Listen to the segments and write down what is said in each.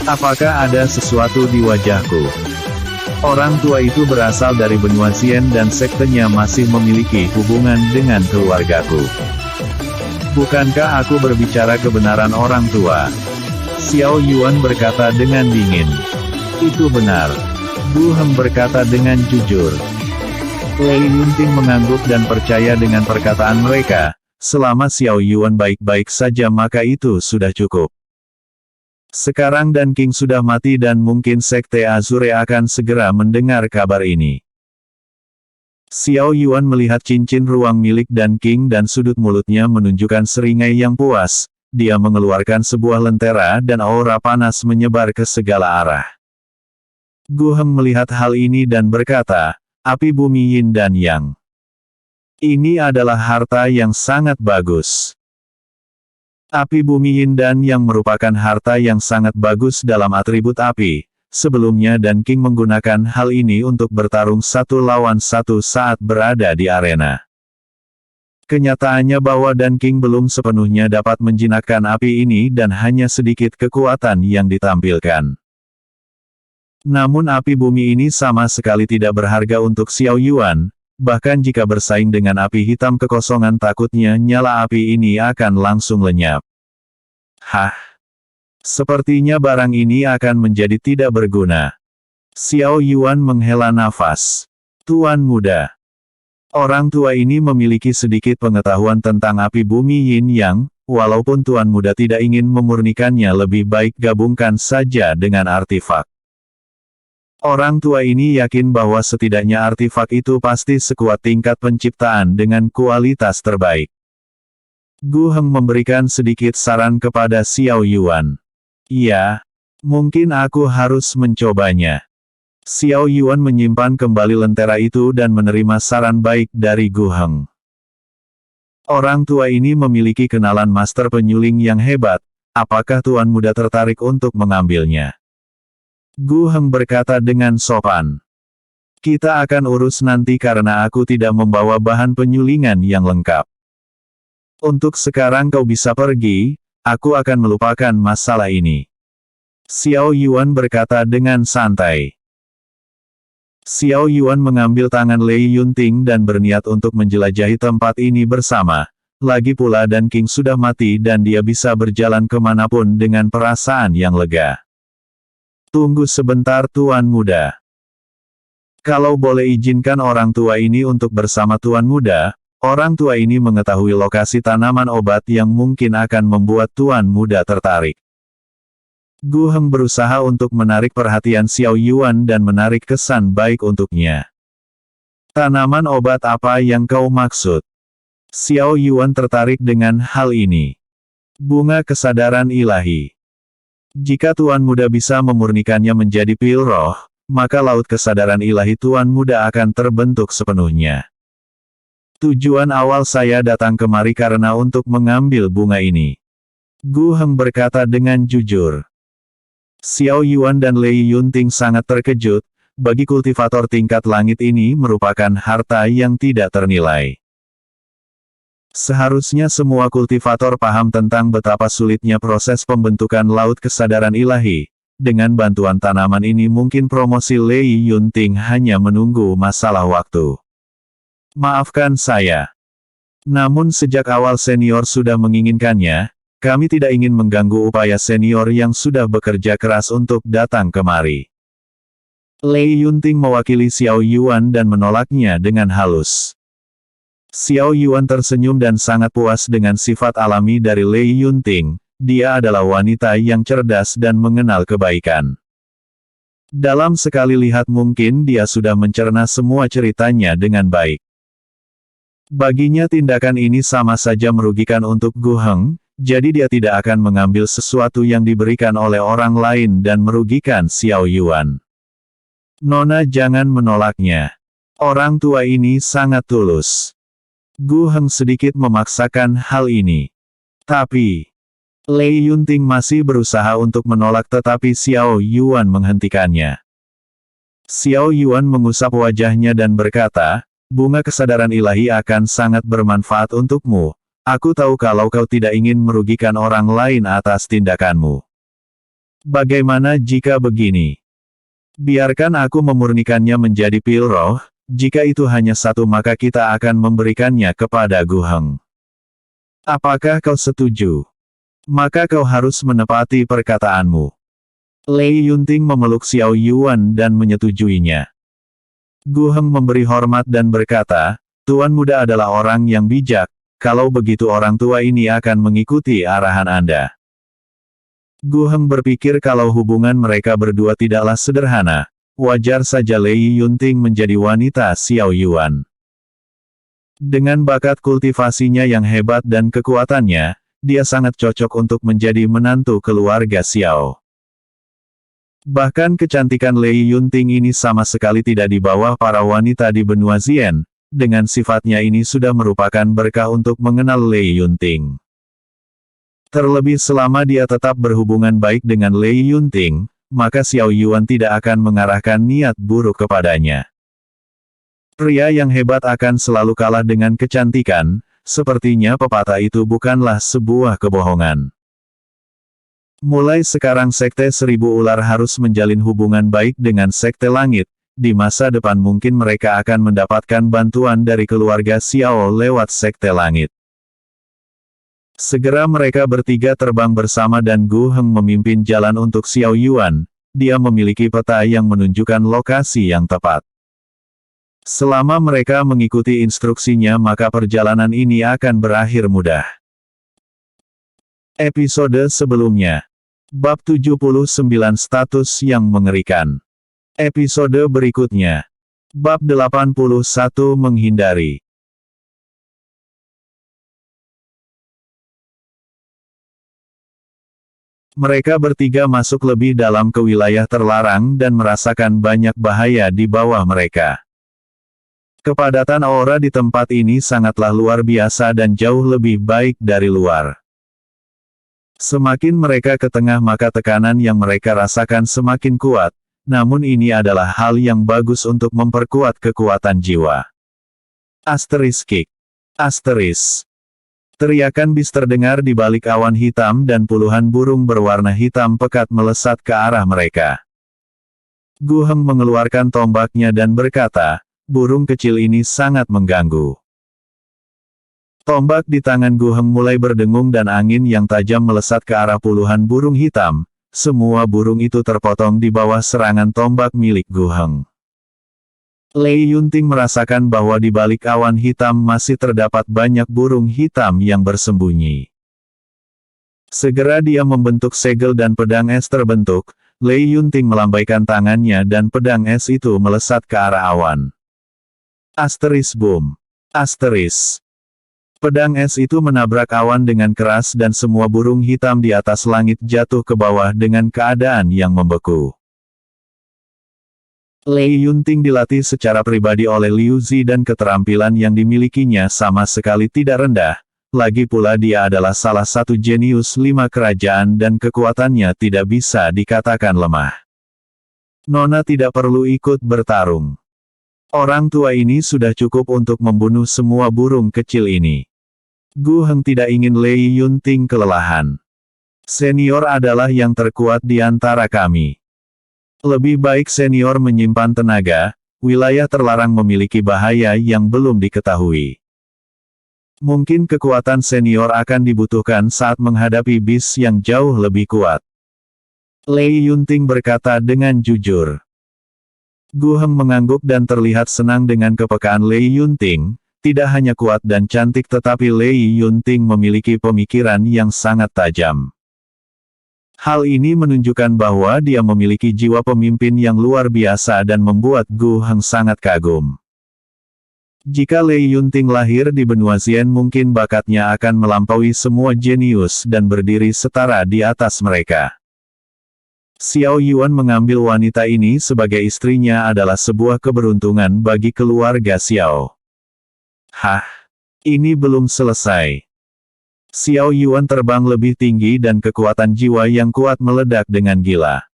Apakah ada sesuatu di wajahku? Orang tua itu berasal dari benua Xian dan sektenya masih memiliki hubungan dengan keluargaku. Bukankah aku berbicara kebenaran orang tua? Xiao Yuan berkata dengan dingin. Itu benar. Gu Heng berkata dengan jujur. Lei Yunting mengangguk dan percaya dengan perkataan mereka. Selama Xiao Yuan baik-baik saja maka itu sudah cukup. Sekarang Dan King sudah mati dan mungkin Sekte Azure akan segera mendengar kabar ini. Xiao Yuan melihat cincin ruang milik Dan King dan sudut mulutnya menunjukkan seringai yang puas. Dia mengeluarkan sebuah lentera dan aura panas menyebar ke segala arah. Gu Heng melihat hal ini dan berkata, api bumi Yin dan Yang. Ini adalah harta yang sangat bagus. Api bumi Yin dan Yang merupakan harta yang sangat bagus dalam atribut api. Sebelumnya Dan King menggunakan hal ini untuk bertarung satu lawan satu saat berada di arena. Kenyataannya bahwa Dan King belum sepenuhnya dapat menjinakkan api ini dan hanya sedikit kekuatan yang ditampilkan. Namun api bumi ini sama sekali tidak berharga untuk Xiao Yuan. Bahkan jika bersaing dengan api hitam kekosongan takutnya nyala api ini akan langsung lenyap. Hah? Sepertinya barang ini akan menjadi tidak berguna. Xiao Yuan menghela nafas. Tuan muda. Orang tua ini memiliki sedikit pengetahuan tentang api bumi Yin Yang, walaupun tuan muda tidak ingin memurnikannya lebih baik gabungkan saja dengan artefak. Orang tua ini yakin bahwa setidaknya artefak itu pasti sekuat tingkat penciptaan dengan kualitas terbaik. Gu Heng memberikan sedikit saran kepada Xiao Yuan. Ya, mungkin aku harus mencobanya. Xiao Yuan menyimpan kembali lentera itu dan menerima saran baik dari Gu Heng. Orang tua ini memiliki kenalan master penyuling yang hebat. Apakah tuan muda tertarik untuk mengambilnya? Gu Heng berkata dengan sopan. Kita akan urus nanti karena aku tidak membawa bahan penyulingan yang lengkap. Untuk sekarang kau bisa pergi, aku akan melupakan masalah ini. Xiao Yuan berkata dengan santai. Xiao Yuan mengambil tangan Lei Yunting dan berniat untuk menjelajahi tempat ini bersama. Lagi pula Dan King sudah mati dan dia bisa berjalan kemanapun dengan perasaan yang lega. Tunggu sebentar tuan muda. Kalau boleh izinkan orang tua ini untuk bersama tuan muda, orang tua ini mengetahui lokasi tanaman obat yang mungkin akan membuat tuan muda tertarik. Gu Heng berusaha untuk menarik perhatian Xiao Yuan dan menarik kesan baik untuknya. Tanaman obat apa yang kau maksud? Xiao Yuan tertarik dengan hal ini. Bunga kesadaran ilahi. Jika tuan muda bisa memurnikannya menjadi pil roh, maka laut kesadaran ilahi tuan muda akan terbentuk sepenuhnya. Tujuan awal saya datang kemari karena untuk mengambil bunga ini. Gu Heng berkata dengan jujur. Xiao Yuan dan Lei Yunting sangat terkejut, bagi kultivator tingkat langit ini merupakan harta yang tidak ternilai. Seharusnya semua kultivator paham tentang betapa sulitnya proses pembentukan laut kesadaran ilahi. Dengan bantuan tanaman ini mungkin promosi Lei Yunting hanya menunggu masalah waktu. Maafkan saya. Namun sejak awal senior sudah menginginkannya, kami tidak ingin mengganggu upaya senior yang sudah bekerja keras untuk datang kemari. Lei Yunting mewakili Xiao Yuan dan menolaknya dengan halus. Xiao Yuan tersenyum dan sangat puas dengan sifat alami dari Lei Yunting. Dia adalah wanita yang cerdas dan mengenal kebaikan. Dalam sekali lihat mungkin dia sudah mencerna semua ceritanya dengan baik. Baginya tindakan ini sama saja merugikan untuk Gu Heng, jadi dia tidak akan mengambil sesuatu yang diberikan oleh orang lain dan merugikan Xiao Yuan. Nona jangan menolaknya. Orang tua ini sangat tulus. Gu Heng sedikit memaksakan hal ini. Tapi, Lei Yunting masih berusaha untuk menolak tetapi Xiao Yuan menghentikannya. Xiao Yuan mengusap wajahnya dan berkata, bunga kesadaran ilahi akan sangat bermanfaat untukmu. Aku tahu kalau kau tidak ingin merugikan orang lain atas tindakanmu. Bagaimana jika begini? Biarkan aku memurnikannya menjadi pil roh, jika itu hanya satu maka kita akan memberikannya kepada Gu Heng. Apakah kau setuju? Maka kau harus menepati perkataanmu. Lei Yunting memeluk Xiao Yuan dan menyetujuinya. Gu Heng memberi hormat dan berkata, Tuan muda adalah orang yang bijak, kalau begitu orang tua ini akan mengikuti arahan Anda. Gu Heng berpikir kalau hubungan mereka berdua tidaklah sederhana, wajar saja Lei Yunting menjadi wanita Xiao Yuan. Dengan bakat kultivasinya yang hebat dan kekuatannya, dia sangat cocok untuk menjadi menantu keluarga Xiao. Bahkan kecantikan Lei Yunting ini sama sekali tidak di bawah para wanita di benua Zien, dengan sifatnya ini sudah merupakan berkah untuk mengenal Lei Yunting. Terlebih selama dia tetap berhubungan baik dengan Lei Yunting, maka Xiao Yuan tidak akan mengarahkan niat buruk kepadanya. Pria yang hebat akan selalu kalah dengan kecantikan, sepertinya pepatah itu bukanlah sebuah kebohongan. Mulai sekarang Sekte Seribu Ular harus menjalin hubungan baik dengan Sekte Langit, di masa depan mungkin mereka akan mendapatkan bantuan dari keluarga Xiao lewat Sekte Langit. Segera mereka bertiga terbang bersama dan Gu Heng memimpin jalan untuk Xiao Yuan, dia memiliki peta yang menunjukkan lokasi yang tepat. Selama mereka mengikuti instruksinya maka perjalanan ini akan berakhir mudah. Episode sebelumnya. Bab 79 Status yang mengerikan. Episode berikutnya. Bab 81 Menghindari. Mereka bertiga masuk lebih dalam ke wilayah terlarang dan merasakan banyak bahaya di bawah mereka. Kepadatan aura di tempat ini sangatlah luar biasa dan jauh lebih baik dari luar. Semakin mereka ke tengah maka tekanan yang mereka rasakan semakin kuat, namun ini adalah hal yang bagus untuk memperkuat kekuatan jiwa. Asterisk. Asterisk. Teriakan bis terdengar di balik awan hitam dan puluhan burung berwarna hitam pekat melesat ke arah mereka. Gu Heng mengeluarkan tombaknya dan berkata, burung kecil ini sangat mengganggu. Tombak di tangan Gu Heng mulai berdengung dan angin yang tajam melesat ke arah puluhan burung hitam, semua burung itu terpotong di bawah serangan tombak milik Gu Heng. Lei Yunting merasakan bahwa di balik awan hitam masih terdapat banyak burung hitam yang bersembunyi. Segera dia membentuk segel dan pedang es terbentuk, Lei Yunting melambaikan tangannya dan pedang es itu melesat ke arah awan. Asterisk boom. Asterisk. Pedang es itu menabrak awan dengan keras dan semua burung hitam di atas langit jatuh ke bawah dengan keadaan yang membeku. Lei Yunting dilatih secara pribadi oleh Liu Zi dan keterampilan yang dimilikinya sama sekali tidak rendah, lagi pula dia adalah salah satu jenius 5 kerajaan dan kekuatannya tidak bisa dikatakan lemah. Nona tidak perlu ikut bertarung. Orang tua ini sudah cukup untuk membunuh semua burung kecil ini. Gu Heng tidak ingin Lei Yunting kelelahan. Senior adalah yang terkuat di antara kami. Lebih baik senior menyimpan tenaga, wilayah terlarang memiliki bahaya yang belum diketahui. Mungkin kekuatan senior akan dibutuhkan saat menghadapi bis yang jauh lebih kuat. Lei Yunting berkata dengan jujur. Gu Heng mengangguk dan terlihat senang dengan kepekaan Lei Yunting, tidak hanya kuat dan cantik tetapi Lei Yunting memiliki pemikiran yang sangat tajam. Hal ini menunjukkan bahwa dia memiliki jiwa pemimpin yang luar biasa dan membuat Gu Heng sangat kagum. Jika Lei Yunting lahir di benua Zien mungkin bakatnya akan melampaui semua jenius dan berdiri setara di atas mereka. Xiao Yuan mengambil wanita ini sebagai istrinya adalah sebuah keberuntungan bagi keluarga Xiao. Hah? Ini belum selesai. Xiao Yuan terbang lebih tinggi dan kekuatan jiwa yang kuat meledak dengan gila.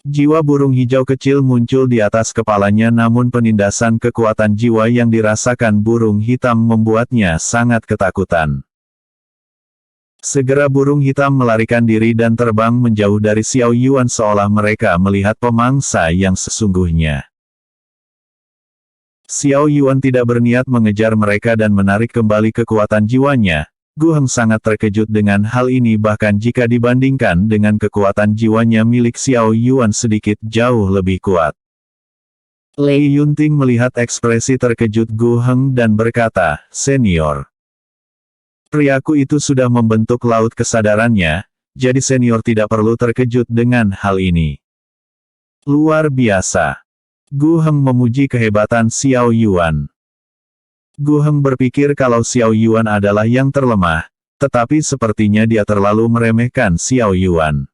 Jiwa burung hijau kecil muncul di atas kepalanya namun penindasan kekuatan jiwa yang dirasakan burung hitam membuatnya sangat ketakutan. Segera burung hitam melarikan diri dan terbang menjauh dari Xiao Yuan seolah mereka melihat pemangsa yang sesungguhnya. Xiao Yuan tidak berniat mengejar mereka dan menarik kembali kekuatan jiwanya. Gu Heng sangat terkejut dengan hal ini bahkan jika dibandingkan dengan kekuatan jiwanya milik Xiao Yuan sedikit jauh lebih kuat. Lei Yunting melihat ekspresi terkejut Gu Heng dan berkata, "Senior. Priaku itu sudah membentuk laut kesadarannya, jadi senior tidak perlu terkejut dengan hal ini." Luar biasa. Gu Heng memuji kehebatan Xiao Yuan. Gu Heng berpikir kalau Xiao Yuan adalah yang terlemah, tetapi sepertinya dia terlalu meremehkan Xiao Yuan.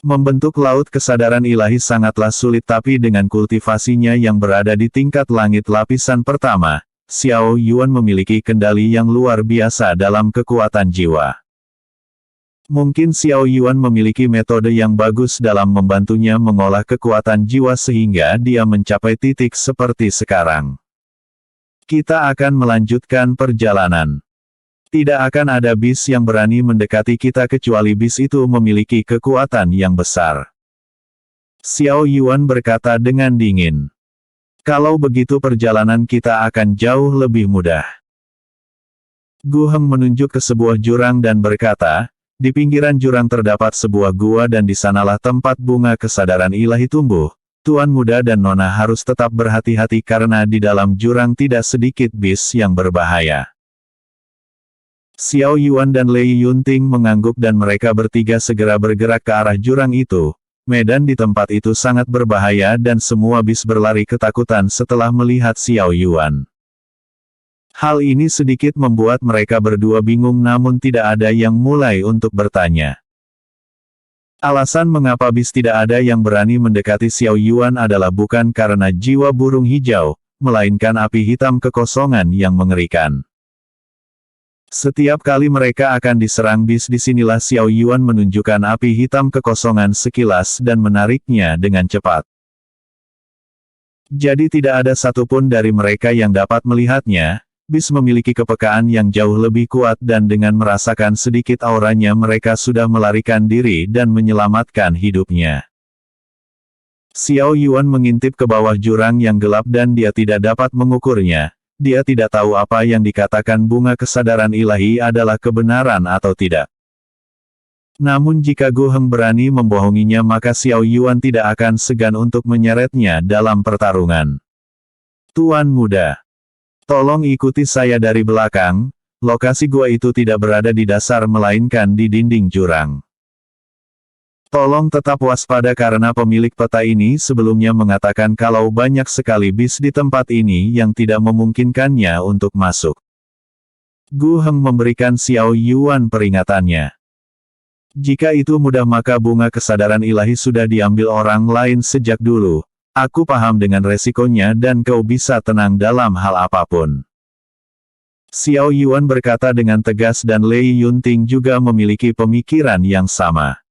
Membentuk laut kesadaran ilahi sangatlah sulit tapi dengan kultivasinya yang berada di tingkat langit lapisan pertama, Xiao Yuan memiliki kendali yang luar biasa dalam kekuatan jiwa. Mungkin Xiao Yuan memiliki metode yang bagus dalam membantunya mengolah kekuatan jiwa sehingga dia mencapai titik seperti sekarang. Kita akan melanjutkan perjalanan. Tidak akan ada bis yang berani mendekati kita kecuali bis itu memiliki kekuatan yang besar. Xiao Yuan berkata dengan dingin. Kalau begitu perjalanan kita akan jauh lebih mudah. Gu Heng menunjuk ke sebuah jurang dan berkata, di pinggiran jurang terdapat sebuah gua dan di sanalah tempat bunga kesadaran ilahi tumbuh. Tuan muda dan nona harus tetap berhati-hati karena di dalam jurang tidak sedikit bis yang berbahaya. Xiao Yuan dan Lei Yunting mengangguk dan mereka bertiga segera bergerak ke arah jurang itu. Medan di tempat itu sangat berbahaya dan semua bis berlari ketakutan setelah melihat Xiao Yuan. Hal ini sedikit membuat mereka berdua bingung namun tidak ada yang mulai untuk bertanya. Alasan mengapa bis tidak ada yang berani mendekati Xiao Yuan adalah bukan karena jiwa burung hijau, melainkan api hitam kekosongan yang mengerikan. Setiap kali mereka akan diserang bis disinilah Xiao Yuan menunjukkan api hitam kekosongan sekilas dan menariknya dengan cepat. Jadi tidak ada satupun dari mereka yang dapat melihatnya. Bis memiliki kepekaan yang jauh lebih kuat dan dengan merasakan sedikit auranya mereka sudah melarikan diri dan menyelamatkan hidupnya. Xiao Yuan mengintip ke bawah jurang yang gelap dan dia tidak dapat mengukurnya. Dia tidak tahu apa yang dikatakan bunga kesadaran ilahi adalah kebenaran atau tidak. Namun jika Gu Heng berani membohonginya maka Xiao Yuan tidak akan segan untuk menyeretnya dalam pertarungan. Tuan muda. Tolong ikuti saya dari belakang, lokasi gua itu tidak berada di dasar melainkan di dinding jurang. Tolong tetap waspada karena pemilik peta ini sebelumnya mengatakan kalau banyak sekali bis di tempat ini yang tidak memungkinkannya untuk masuk. Gu Heng memberikan Xiao Yuan peringatannya. Jika itu mudah maka bunga kesadaran ilahi sudah diambil orang lain sejak dulu. Aku paham dengan resikonya dan kau bisa tenang dalam hal apapun. Xiao Yuan berkata dengan tegas dan Lei Yunting juga memiliki pemikiran yang sama.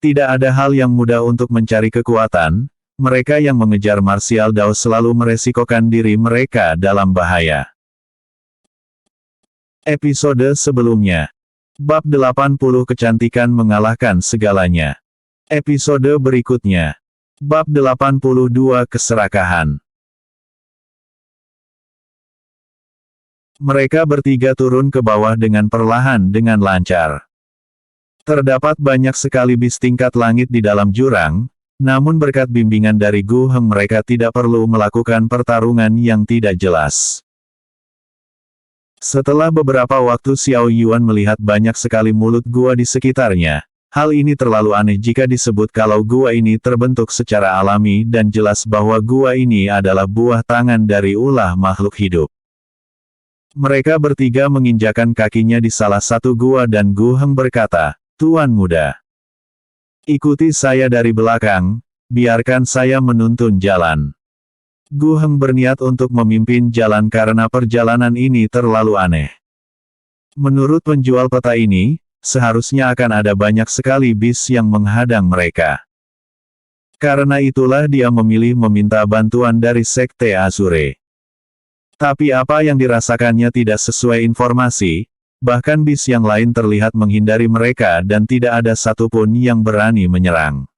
Tidak ada hal yang mudah untuk mencari kekuatan, mereka yang mengejar martial Dao selalu meresikokan diri mereka dalam bahaya. Episode sebelumnya. Bab 80 Kecantikan mengalahkan segalanya. Episode berikutnya. Bab 82 Keserakahan. Mereka bertiga turun ke bawah dengan perlahan dengan lancar. Terdapat banyak sekali bis tingkat langit di dalam jurang, namun berkat bimbingan dari Gu Heng mereka tidak perlu melakukan pertarungan yang tidak jelas. Setelah beberapa waktu Xiao Yuan melihat banyak sekali mulut gua di sekitarnya. Hal ini terlalu aneh jika disebut kalau gua ini terbentuk secara alami dan jelas bahwa gua ini adalah buah tangan dari ulah makhluk hidup. Mereka bertiga menginjakan kakinya di salah satu gua dan Gu Heng berkata, Tuan muda. Ikuti saya dari belakang, biarkan saya menuntun jalan. Gu Heng berniat untuk memimpin jalan karena perjalanan ini terlalu aneh. Menurut penjual peta ini, seharusnya akan ada banyak sekali bis yang menghadang mereka. Karena itulah dia memilih meminta bantuan dari Sekte Azure. Tapi apa yang dirasakannya tidak sesuai informasi, Bahkan bis yang lain terlihat menghindari mereka dan tidak ada satupun yang berani menyerang.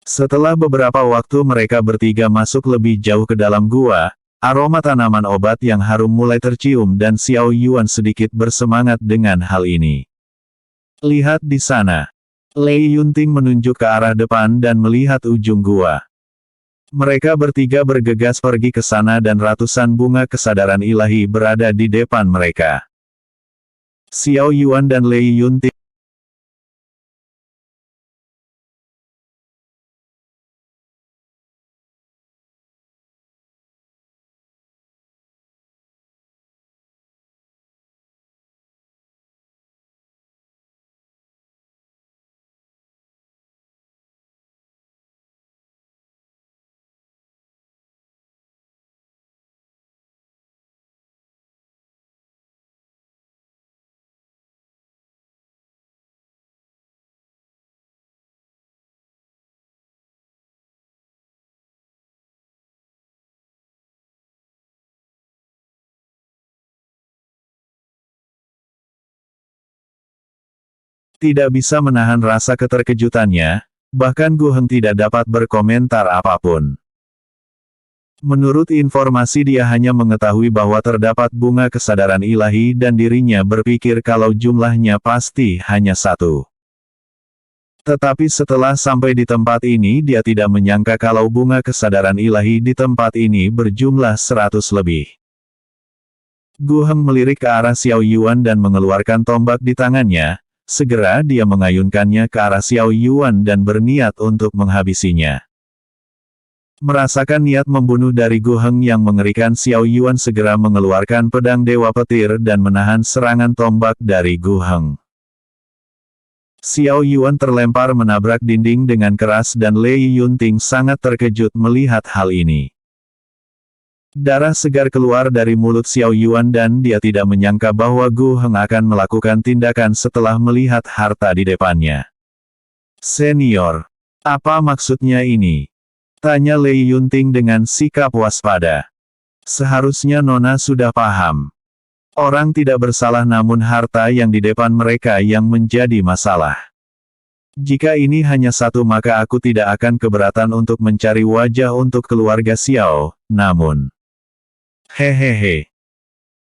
Setelah beberapa waktu mereka bertiga masuk lebih jauh ke dalam gua, aroma tanaman obat yang harum mulai tercium dan Xiao Yuan sedikit bersemangat dengan hal ini. Lihat di sana. Lei Yunting menunjuk ke arah depan dan melihat ujung gua. Mereka bertiga bergegas pergi ke sana dan ratusan bunga kesadaran ilahi berada di depan mereka. Xiao Yuan dan Lei Yunting tidak bisa menahan rasa keterkejutannya, bahkan Gu Heng tidak dapat berkomentar apapun. Menurut informasi dia hanya mengetahui bahwa terdapat bunga kesadaran ilahi dan dirinya berpikir kalau jumlahnya pasti hanya satu. Tetapi setelah sampai di tempat ini dia tidak menyangka kalau bunga kesadaran ilahi di tempat ini berjumlah 100 lebih. Gu Heng melirik ke arah Xiao Yuan dan mengeluarkan tombak di tangannya. Segera dia mengayunkannya ke arah Xiao Yuan dan berniat untuk menghabisinya. Merasakan niat membunuh dari Gu Heng yang mengerikan, Xiao Yuan segera mengeluarkan pedang Dewa Petir dan menahan serangan tombak dari Gu Heng. Xiao Yuan terlempar menabrak dinding dengan keras dan Lei Yunting sangat terkejut melihat hal ini. Darah segar keluar dari mulut Xiao Yuan dan dia tidak menyangka bahwa Gu Heng akan melakukan tindakan setelah melihat harta di depannya. "Senior, apa maksudnya ini?" tanya Lei Yunting dengan sikap waspada. "Seharusnya Nona sudah paham. Orang tidak bersalah namun harta yang di depan mereka yang menjadi masalah. Jika ini hanya satu maka aku tidak akan keberatan untuk mencari wajah untuk keluarga Xiao, namun... Hehehe.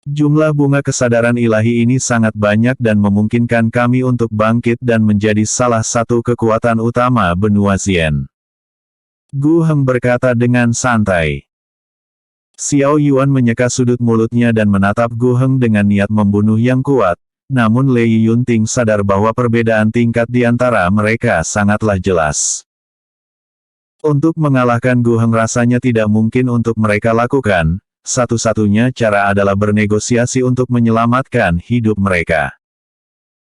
Jumlah bunga kesadaran ilahi ini sangat banyak dan memungkinkan kami untuk bangkit dan menjadi salah satu kekuatan utama benua Xian." Gu Heng berkata dengan santai. Xiao Yuan menyeka sudut mulutnya dan menatap Gu Heng dengan niat membunuh yang kuat, namun Lei Yunting sadar bahwa perbedaan tingkat di antara mereka sangatlah jelas. Untuk mengalahkan Gu Heng rasanya tidak mungkin untuk mereka lakukan. Satu-satunya cara adalah bernegosiasi untuk menyelamatkan hidup mereka.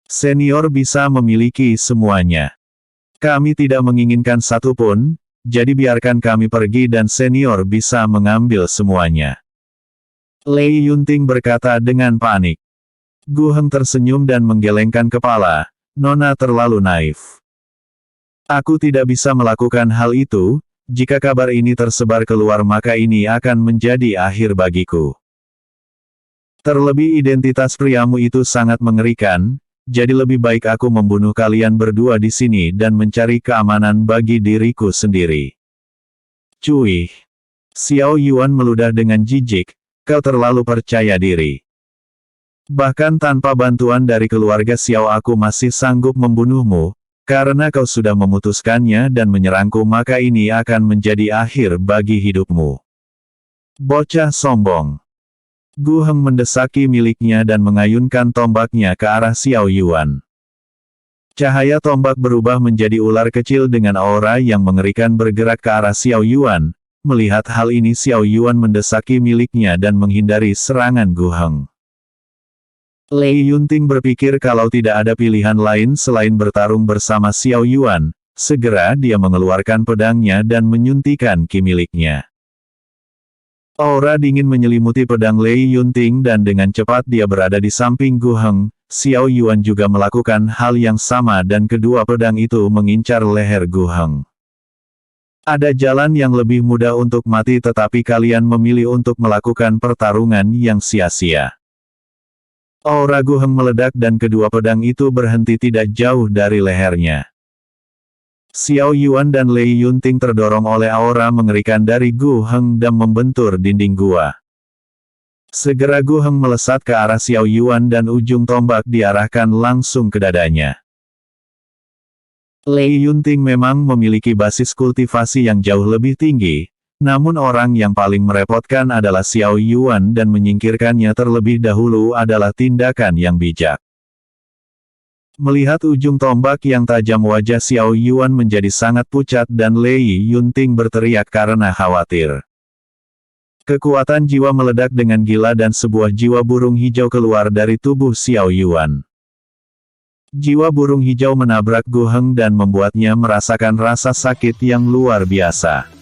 Senior bisa memiliki semuanya. Kami tidak menginginkan satu pun, jadi biarkan kami pergi dan senior bisa mengambil semuanya. Lei Yunting berkata dengan panik. Gu Heng tersenyum dan menggelengkan kepala, "Nona terlalu naif. Aku tidak bisa melakukan hal itu. Jika kabar ini tersebar keluar maka ini akan menjadi akhir bagiku. Terlebih identitas priamu itu sangat mengerikan, jadi lebih baik aku membunuh kalian berdua di sini dan mencari keamanan bagi diriku sendiri." "Cuih." Xiao Yuan meludah dengan jijik, "Kau terlalu percaya diri. Bahkan tanpa bantuan dari keluarga Xiao aku masih sanggup membunuhmu. Karena kau sudah memutuskannya dan menyerangku maka ini akan menjadi akhir bagi hidupmu. Bocah sombong." Gu Heng mendesaki miliknya dan mengayunkan tombaknya ke arah Xiao Yuan. Cahaya tombak berubah menjadi ular kecil dengan aura yang mengerikan bergerak ke arah Xiao Yuan. Melihat hal ini Xiao Yuan mendesaki miliknya dan menghindari serangan Gu Heng. Lei Yunting berpikir kalau tidak ada pilihan lain selain bertarung bersama Xiao Yuan, segera dia mengeluarkan pedangnya dan menyuntikkan ki miliknya. Aura dingin menyelimuti pedang Lei Yunting dan dengan cepat dia berada di samping Gu Heng. Xiao Yuan juga melakukan hal yang sama dan kedua pedang itu mengincar leher Gu Heng. Ada jalan yang lebih mudah untuk mati tetapi kalian memilih untuk melakukan pertarungan yang sia-sia. Aura Gu Heng meledak dan kedua pedang itu berhenti tidak jauh dari lehernya. Xiao Yuan dan Lei Yunting terdorong oleh aura mengerikan dari Gu Heng dan membentur dinding gua. Segera Gu Heng melesat ke arah Xiao Yuan dan ujung tombak diarahkan langsung ke dadanya. Lei Yunting memang memiliki basis kultivasi yang jauh lebih tinggi, namun orang yang paling merepotkan adalah Xiao Yuan dan menyingkirkannya terlebih dahulu adalah tindakan yang bijak. Melihat ujung tombak yang tajam, wajah Xiao Yuan menjadi sangat pucat dan Lei Yunting berteriak karena khawatir. Kekuatan jiwa meledak dengan gila dan sebuah jiwa burung hijau keluar dari tubuh Xiao Yuan. Jiwa burung hijau menabrak Gu Heng dan membuatnya merasakan rasa sakit yang luar biasa.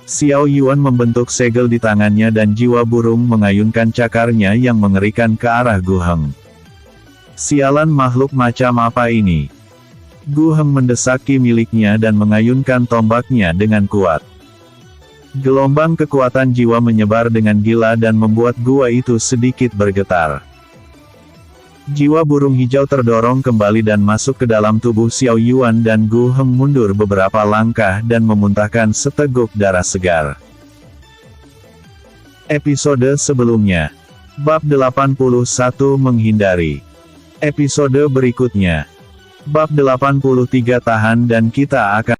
Xiao Yuan membentuk segel di tangannya dan jiwa burung mengayunkan cakarnya yang mengerikan ke arah Gu Heng. Sialan, makhluk macam apa ini? Gu Heng mendesak ki miliknya dan mengayunkan tombaknya dengan kuat. Gelombang kekuatan jiwa menyebar dengan gila dan membuat gua itu sedikit bergetar. Jiwa burung hijau terdorong kembali dan masuk ke dalam tubuh Xiao Yuan dan Gu Heng mundur beberapa langkah dan memuntahkan seteguk darah segar. Episode sebelumnya. Bab 81 menghindari. Episode berikutnya. Bab 83 tahan dan kita akan